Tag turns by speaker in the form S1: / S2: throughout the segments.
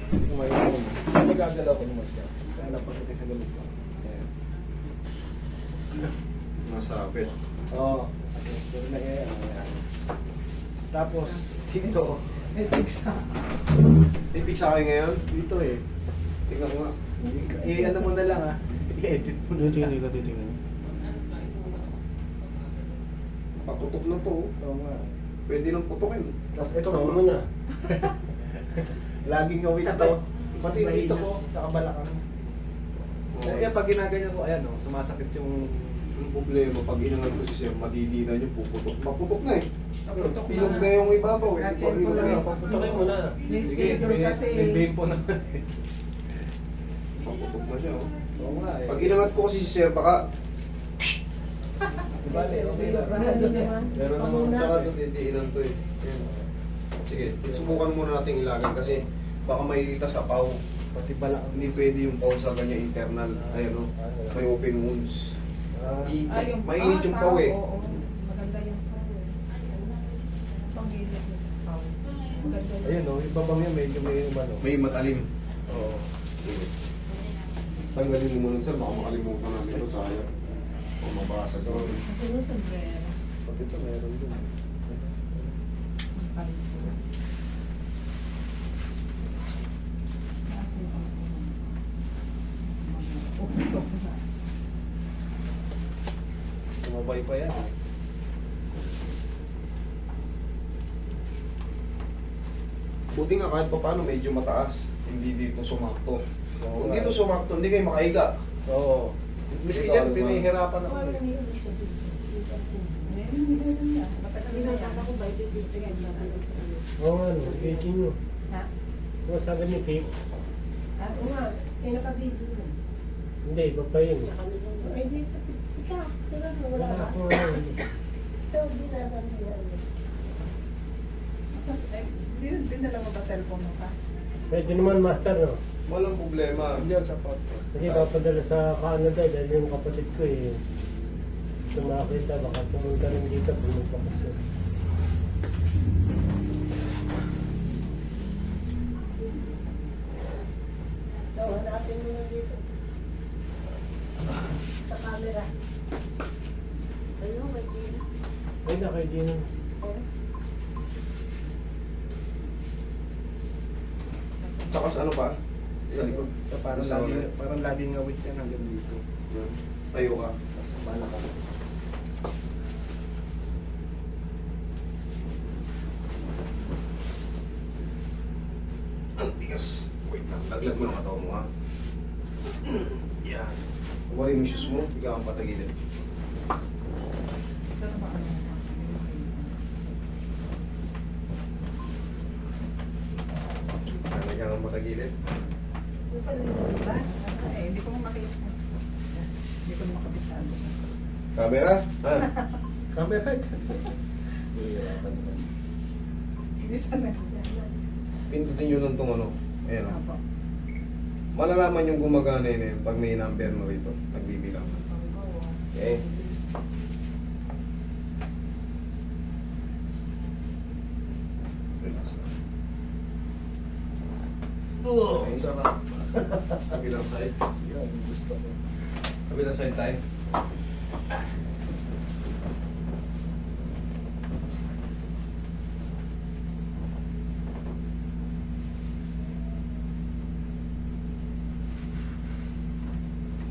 S1: Kumain ko. Nagagalaw ko naman siya. Kaya napakita sa gamit ko. Ayan.
S2: Masapit.
S1: Oo. Pero na ayan. Tapos, dito. May pigsa.
S2: Tipik sa akin ngayon.
S1: Dito eh.
S2: Tingnan ko nga.
S1: Ano mo na lang ha. I-edit mo na.
S3: Titingnan.
S2: Paputok na to. Oh.
S1: Oo nga.
S2: Pwede nang putukin.
S1: Tapos ito
S3: Ito
S1: no.
S3: mo na.
S1: Laging gawin
S4: Sabay.
S1: ito. Pati
S4: Sabay
S1: dito
S4: na.
S1: ko, sa kabalakang.
S2: Okay.
S1: Kaya pag ginaganyan ko, ayan o, sumasakit yung...
S2: Yung problema, pag inangat ko si Sir, madidinan yung puputok. Maputok na eh.
S4: Paputok na.
S2: Pilog na yung ibabaw eh.
S4: Kachin ko na rin.
S3: Putukin mo na.
S4: Yung
S1: Sige,
S4: schedule kasi.
S1: may vein po naman.
S2: Maputok na siya oh.
S1: Oo nga eh.
S2: Pag inangat ko kasi si Sir, baka
S1: Bale, okay lang.
S4: Siguraduhan naman.
S1: Meron naman.
S4: Pamuna.
S2: tsaka ito titiinan to eh. Ayan. Sige, subukan muna natin ilagay kasi baka mairita sa paw.
S1: Pati balakang.
S2: Hindi pwede yung paw sa ganyan internal. Ayun oh. May open wounds. Mainit yung paw eh.
S4: Oo, maganda yung paw eh. Pangilip yung paw. Maganda yung
S1: Ayun o, yung babang niya medyo may umano.
S2: May matalim.
S1: Oo.
S2: Sige. Tanggalin mo muna sir, baka makalimutan namin ito sayang. O mabasag ko.
S4: Ano sa brera?
S1: Pati ito meron din.
S4: Ang palito. Kasi ang puputok na.
S1: Sumabay pa yan eh.
S2: Buti nga kahit pa paano medyo mataas. Hindi dito sumakto.
S1: Oo
S2: Kung
S1: nga.
S2: dito sumakto, hindi kayo makahiga.
S1: Oo. Miski yan, pinahihirapan ako.
S4: Parang
S1: eh.
S4: yun siya dito. Meron na. Matagal na yan. Ako ba ito dito yan?
S3: Oo nga, no. Paging nyo.
S4: Ha?
S3: Kung sabi niyo, cake.
S4: Oo nga. Pinaka-video mo.
S3: Hindi, iba pa yun.
S4: Ay, di sa ikaw. Tulad mo, wala
S3: Wala
S4: ka.
S3: ako ano.
S4: Ikaw, ginagawa mo. Tapos, dinala mo ba cellphone mo pa?
S3: Pwede naman, master, no?
S2: Walang problema.
S1: Hindi yan sapat.
S3: Kasi papadala sa Canada, dahil yung kapatid ko eh. Sumakita, baka pumunta rin dito, pumunta ko siya.
S4: So, hanapin mo lang dito. Sa camera. Ayun, may dito.
S3: Ay, nakaidin.
S4: Oh.
S2: Tsaka sa ano pa? Sa likod.
S1: Parang
S2: Sa
S1: laging,
S2: ulit.
S1: parang laging ngawit yan hanggang dito.
S2: Yan. Tayo ka.
S1: Tapos kumala ka.
S2: Ang tigas. Wait lang. Laglag mo ng katawan mo ha. Yan. Wala yung shoes mo. Bigla kang patagilid.
S4: Saan ba ano?
S2: Bigla kang patagilid.
S4: Yung pala yun, diba? Eh, hindi ko makita. Hindi ko makabisado.
S2: Camera. Ha?
S1: Camera dyan. Hihirapan naman.
S4: Hindi sana.
S2: Pindutin nyo lang itong ano. Ayan o.
S4: Apo.
S2: Malalaman yung gumagana yun eh. Pag may number na rito. Nagbibilang. Okay. Relax na.
S1: Oh, ang sarap.
S2: Kabilang side.
S1: Yan, gusto ko.
S2: Kabilang side tayo.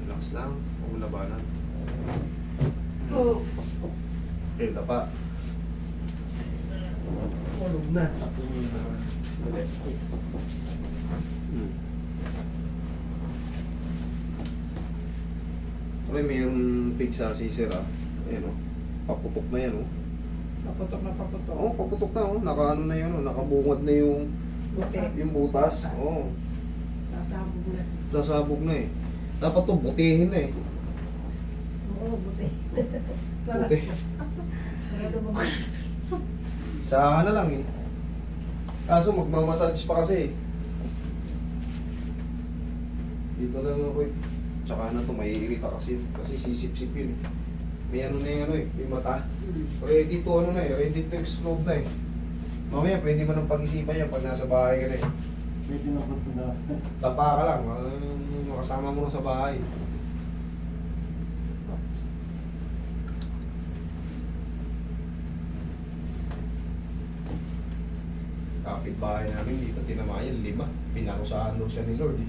S2: Relax lang. Huwag mo labanan. Okay, tapa.
S1: Tulog na. Dali.
S2: Pero mayroong pig sa sisir ah. Ayan o. Paputok na yan o.
S4: Paputok na paputok.
S2: Oo, paputok na o. Nakaano na yan o. Nakabungad na yung
S4: Buti.
S2: yung butas. Oo.
S4: Sasabog na.
S2: Sasabog na eh. Dapat to butihin na eh.
S4: Oo, buti.
S2: Buti.
S4: Sarado mo.
S2: Sa na lang eh. Kaso magmamassage pa kasi eh. Dito lang ako eh. Tsaka na to, maiirita kasi. Kasi sisip-sip yun eh. May ano na yung ano eh, yung mata. Ready to ano na eh, ready to explode na eh. Mamaya pwede mo nang pag-isipan yan pag nasa bahay ka na eh.
S3: May tinapot ko na.
S2: Tapa ka lang, makasama mo na sa bahay. Kapit-bahay namin dito, tinamayan, 5. Pinarusahan daw siya ni Lord.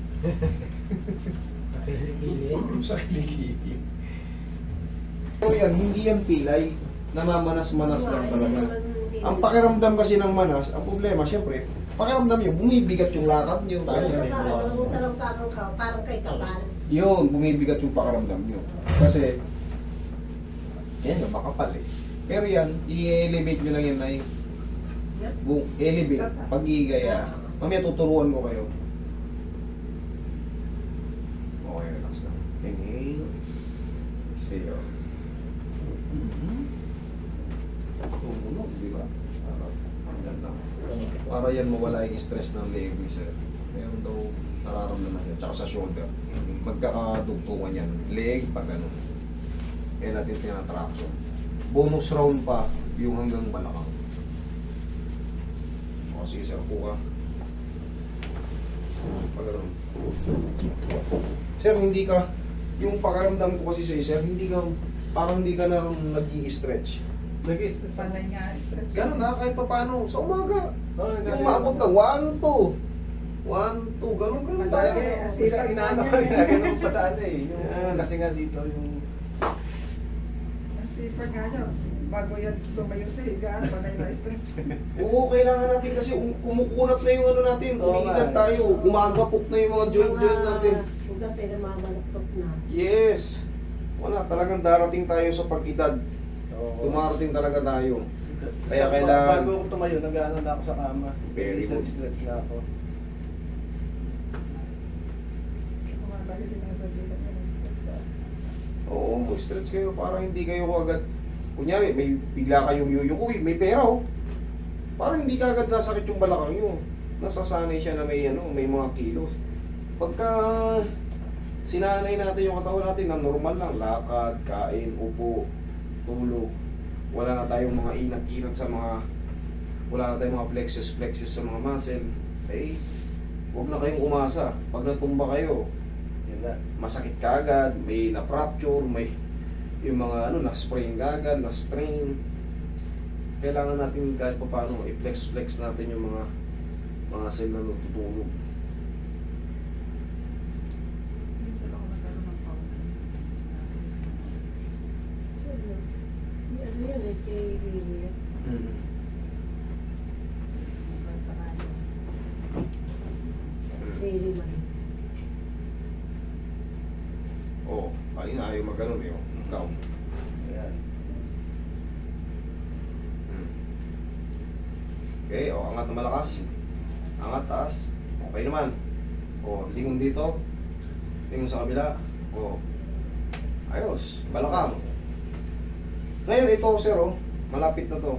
S3: Nakikili.
S2: Sa kilikili. Pero yan, hindi yan pilay. Namamanas-manas lang talaga. Ang pakiramdam kasi ng manas, ang problema, syempre, pakiramdam nyo, bumibigat yung lakad nyo.
S4: Parang kay kapal.
S2: Yun, bumibigat yung pakiramdam nyo. Kasi, yan yung makapal eh. Pero yan, i-elevate nyo lang yan ay elevate, pag-igaya. Mamaya tuturuan ko kayo. Okay, relax lang. Inhale. Exhale. Tumunog, di ba? Para yan mawala yung stress ng leg ni sir. Meron daw nararamdaman yan. Tsaka sa shoulder. Magkakadugtungan yan. Leg, pag ano. Kaya natin tinatraction. Bonus round pa yung hanggang balakang. O sige sir, upo ka. Pag ano. Sir, hindi ka, yung pakaramdam ko kasi sa'yo, sir, hindi ka, parang hindi ka na nag-i-stretch.
S3: Nag-stress.
S4: Panay nga, stretch.
S2: Gano'n na, kahit pa paano, sa umaga.
S3: Oh,
S2: Yung maabot na, 1, 2. 1, 2, gano'n tayo.
S4: Malaki,
S3: Basta inaano ko yun, ganun pa sa ano eh. Yung,
S2: Yan.
S3: kasi nga dito yung...
S4: Ang sipag nga nyo. Bago yan tumayo sa higaan, panay na stretch.
S2: Oo, kailangan natin kasi kumukunat na yung ano natin,
S3: Oo
S2: umiigat
S3: nga.
S2: tayo, gumagapok na yung mga joint natin.
S5: Huwag pero mamalaptok na.
S2: Yes! Wala, talagang darating tayo sa pag-edad.
S3: Oo.
S2: Tumarating talaga tayo. Kaya
S3: So,
S2: kailangan-
S3: Bago ako tumayo, nag-ano na ako sa kama.
S2: Very good.
S3: Stretch na ako.
S4: Kumabali sinasabi na yung stretch sa...
S2: Oo, mag-stretch kayo para hindi kayo agad. Kunyari, may bigla kayong yuyukuin, may pera oh. Para hindi ka agad sasakit yung balakang nyo. Nasasanay siya na may, ano, may mga kilos. Pagka sinanay natin yung katawan natin na normal lang, lakad, kain, upo, tulog. Wala na tayong mga inat-inat sa mga, wala na tayong mga plexus sa mga muscle. Eh, huwag na kayong umasa. Pag natumba kayo,
S3: Yun na.
S2: masakit ka agad, may na-fracture, may yung mga ano, na-sprain ka agad, na-strain. Kailangan natin kahit pa paano, i-flex natin yung mga cell na natutulog.
S4: Minsan ako nagkaroon ng power.
S5: Ano yan eh, kay Lily. Sa kanya. Sa Iriman.
S2: Oo, kanina ayaw mag-ganon eh. Ikaw.
S3: Ayan.
S2: Okay, o, angat na malakas. Angat, taas. Okay naman. O, lingon dito. Lingon sa kabila. O, ayos. Balakang. Ngayon, ito, sir, oh. Malapit na to.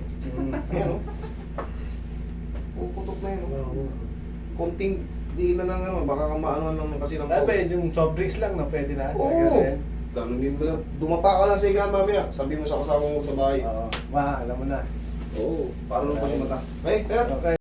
S2: Ayan, oh. Puputok na yun, oh.
S3: Oo.
S2: Konting di na ng ano, baka maano lang kasi ng
S3: Ah, pwede yung soft drinks lang, no? Pwede na.
S2: Oo.
S3: Ganun.
S2: Ganun din ba? Dumapa ka lang sa higaan mamaya. Sabi mo sa kasama mo sa bahay.
S3: Oo. Alam mo na.
S2: Oo. Para lang pa yung mata. Okay, sir.
S3: Okay.